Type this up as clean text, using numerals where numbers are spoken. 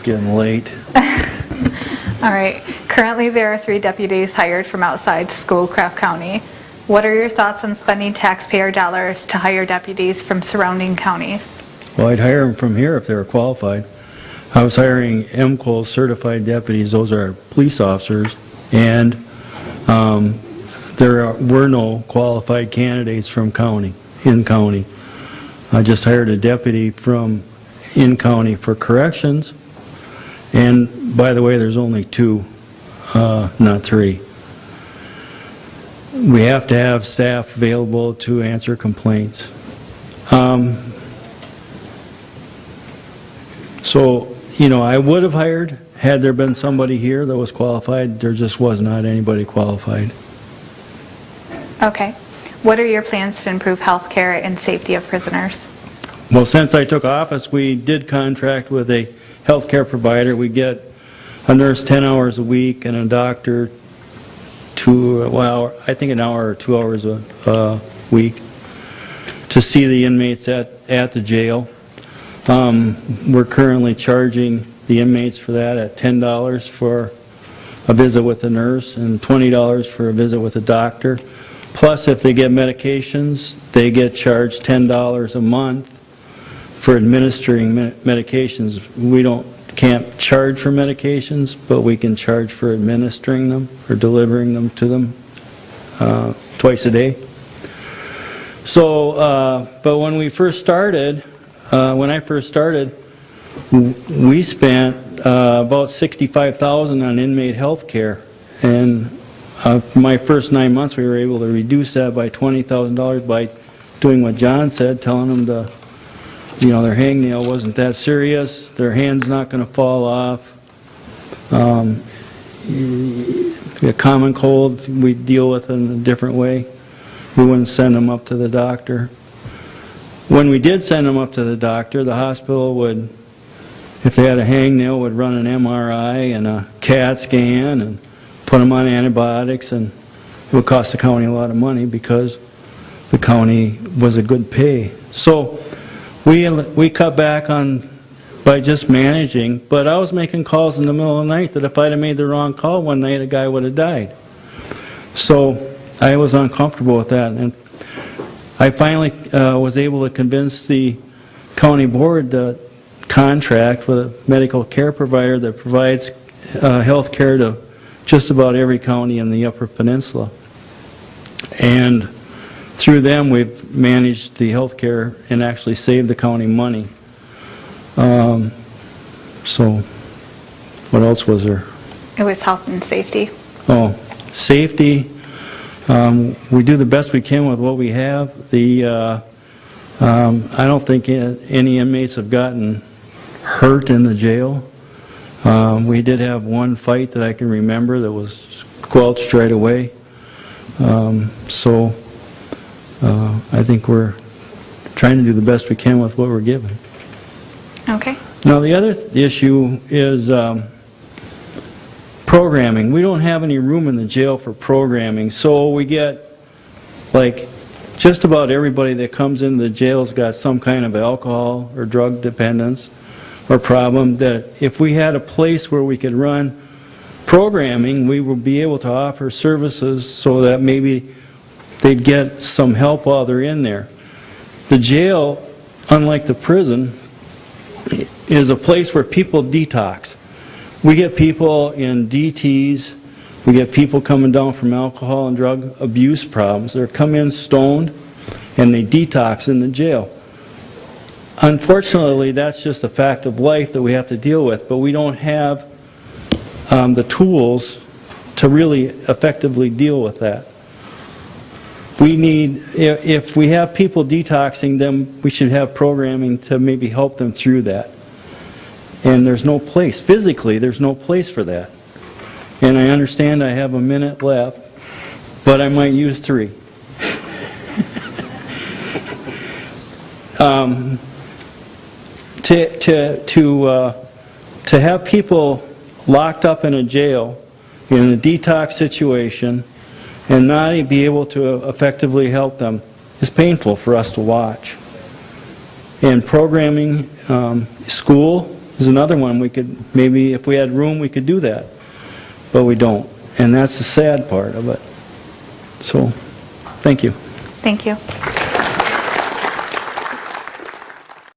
getting late. All right. Currently, there are 3 deputies hired from outside Schoolcraft County. What are your thoughts on spending taxpayer dollars to hire deputies from surrounding counties? Well, I'd hire them from here if they were qualified. I was hiring MCO certified deputies. Those are police officers, and there were no qualified candidates from in county. I just hired a deputy from in county for corrections, and by the way, there's only 2, not 3. We have to have staff available to answer complaints. So, you know, I would have hired had there been somebody here that was qualified. There just was not anybody qualified. Okay. What are your plans to improve health care and safety of prisoners? Well, since I took office, we did contract with a health care provider. We get a nurse 10 hours a week and a doctor I think an hour or 2 hours a week to see the inmates at the jail. We're currently charging the inmates for that at $10 for a visit with the nurse and $20 for a visit with the doctor. Plus, if they get medications, they get charged $10 a month for administering medications. We can't charge for medications, but we can charge for administering them or delivering them to them twice a day. So, but when I first started, we spent about $65,000 on inmate health care, and my first 9 months we were able to reduce that by $20,000 by doing what John said, telling them to, you know, their hangnail wasn't that serious, their hand's not going to fall off. A common cold we deal with in a different way. We wouldn't send them up to the doctor. When we did send them up to the doctor, the hospital would, if they had a hangnail, would run an MRI and a CAT scan and put them on antibiotics, and it would cost the county a lot of money because the county was a good pay. So we cut back on by just managing, but I was making calls in the middle of the night that if I'd have made the wrong call one night, a guy would have died. So I was uncomfortable with that, and I finally was able to convince the county board to contract with a medical care provider that provides health care to just about every county in the Upper Peninsula. And through them, we've managed the health care and actually saved the county money. So, what else was there? It was health and safety. Oh, safety. We do the best we can with what we have. I don't think any inmates have gotten hurt in the jail. We did have one fight that I can remember that was squelched right away. So I think we're trying to do the best we can with what we're given. Okay. Now the other issue is programming. We don't have any room in the jail for programming, so we get, like, just about everybody that comes into the jail's got some kind of alcohol or drug dependence or problem, that if we had a place where we could run programming, we would be able to offer services so that maybe they'd get some help while they're in there. The jail, unlike the prison, is a place where people detox. We get people in DTs, we get people coming down from alcohol and drug abuse problems. They come in stoned and they detox in the jail. Unfortunately, that's just a fact of life that we have to deal with, but we don't have the tools to really effectively deal with that. We need, if we have people detoxing, then we should have programming to maybe help them through that. And there's no place, physically, there's no place for that. And I understand I have a minute left, but I might use 3. To have people locked up in a jail in a detox situation and not be able to effectively help them is painful for us to watch. And programming, school is another one we could, maybe if we had room, we could do that, but we don't. And that's the sad part of it. So, thank you. Thank you.